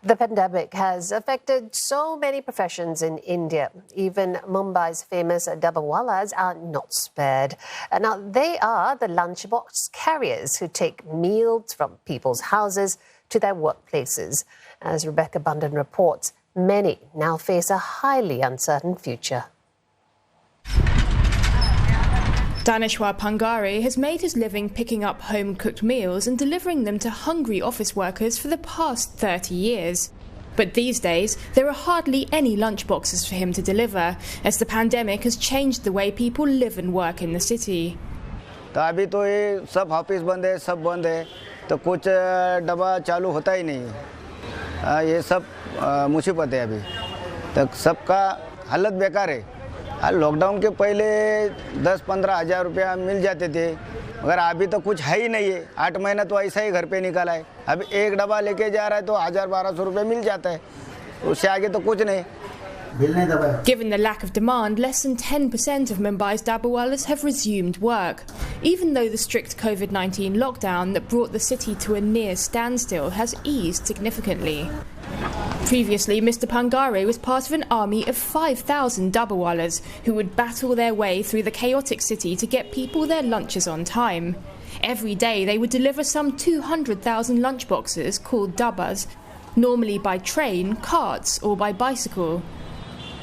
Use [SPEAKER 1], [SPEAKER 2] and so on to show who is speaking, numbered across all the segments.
[SPEAKER 1] The pandemic has affected so many professions in India. Even Mumbai's famous dabbawalas are not spared. Now, they are the lunchbox carriers who take meals from people's houses to their workplaces. As Rebecca Bundan reports, many now face a highly uncertain future.
[SPEAKER 2] Daneshwar Pangare has made his living picking up home-cooked meals and delivering them to hungry office workers for the past 30 years. But these days, there are hardly any lunchboxes for him to deliver, as the pandemic has changed the way people live and work in the city.
[SPEAKER 3] तो अभी तो ये सब office बंद है, सब बंद है, तो कुछ डब्बा चालू होता ही नहीं है। ये सब मुसीबत है अभी, तो सबका हालत बेकार है। लॉकडाउन के पहले 10-15 हज़ार रुपया मिल जाते थे, मगर अभी तो कुछ है ही नहीं है। 8 महीना तो ऐसा ही घर पे निकाला है। अब एक डब्बा लेके जा रहा है तो 1000-1200 रुपये मिल जाता है, उससे आगे तो कुछ नहीं।
[SPEAKER 2] Given the lack of demand, less than 10% of Mumbai's dabbawalas have resumed work, even though the strict COVID-19 lockdown that brought the city to a near standstill has eased significantly. Previously, Mr. Pangare was part of an army of 5,000 dabbawalas who would battle their way through the chaotic city to get people their lunches on time. Every day they would deliver some 200,000 lunchboxes called dabbas, normally by train, carts or by bicycle.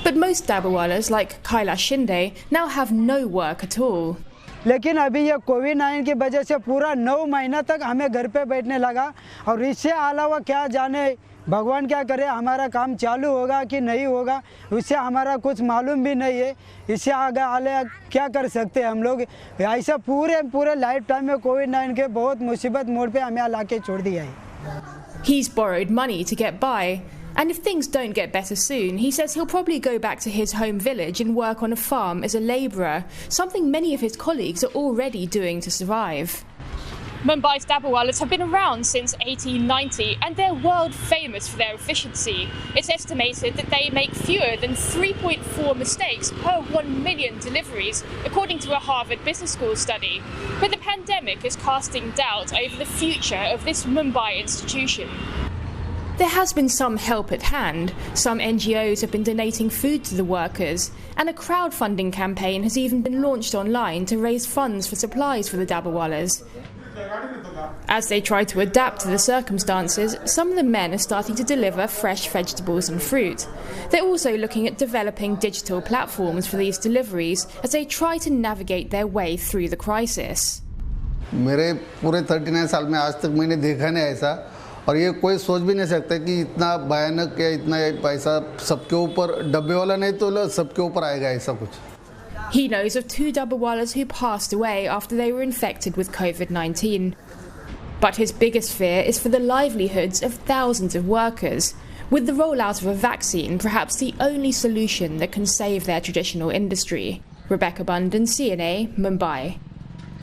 [SPEAKER 2] But most dabbawalas, like Kailash Shinde, now have no work at all.
[SPEAKER 4] लेकिन अभी ये कोविड-19 की वजह से पूरा 9 महीना तक हमें घर पे बैठने लगा और इससे अलावा क्या जाने भगवान क्या करे, हमारा काम चालू होगा कि नहीं होगा, उससे हमारा कुछ मालूम भी नहीं है। इससे आगे क्या कर सकते हैं हम लोग। ऐसा पूरे लाइफ टाइम में कोविड-19 के बहुत मुसीबत मोड़ पे हमें ला के छोड़ दिया है।
[SPEAKER 2] He's borrowed money to get by. And if things don't get better soon, he says he'll probably go back to his home village and work on a farm as a labourer, something many of his colleagues are already doing to survive. Mumbai's dabbawalas have been around since 1890 and they're world famous for their efficiency. It's estimated that they make fewer than 3.4 mistakes per 1 million deliveries, according to a Harvard Business School study. But the pandemic is casting doubt over the future of this Mumbai institution. There has been some help at hand. Some NGOs have been donating food to the workers, and a crowdfunding campaign has even been launched online to raise funds for supplies for the dabbawalas. As they try to adapt to the circumstances, some of the men are starting to deliver fresh vegetables and fruit. They're also looking at developing digital platforms for these deliveries as they try to navigate their way through the crisis.
[SPEAKER 5] मेरे पूरे 39 साल में आज तक मैंने देखा नहीं ऐसा, और ये कोई सोच भी नहीं सकता कि इतना भयानक या इतना पैसा सबके ऊपर, डब्बे वाला नहीं तो सबके ऊपर आएगा ऐसा कुछ.
[SPEAKER 2] He knows of 2 dabbawalas who passed away after they were infected with COVID-19. But his biggest fear is for the livelihoods of thousands of workers, with the rollout of a vaccine perhaps the only solution that can save their traditional industry. Rebecca Bundan, CNA, Mumbai.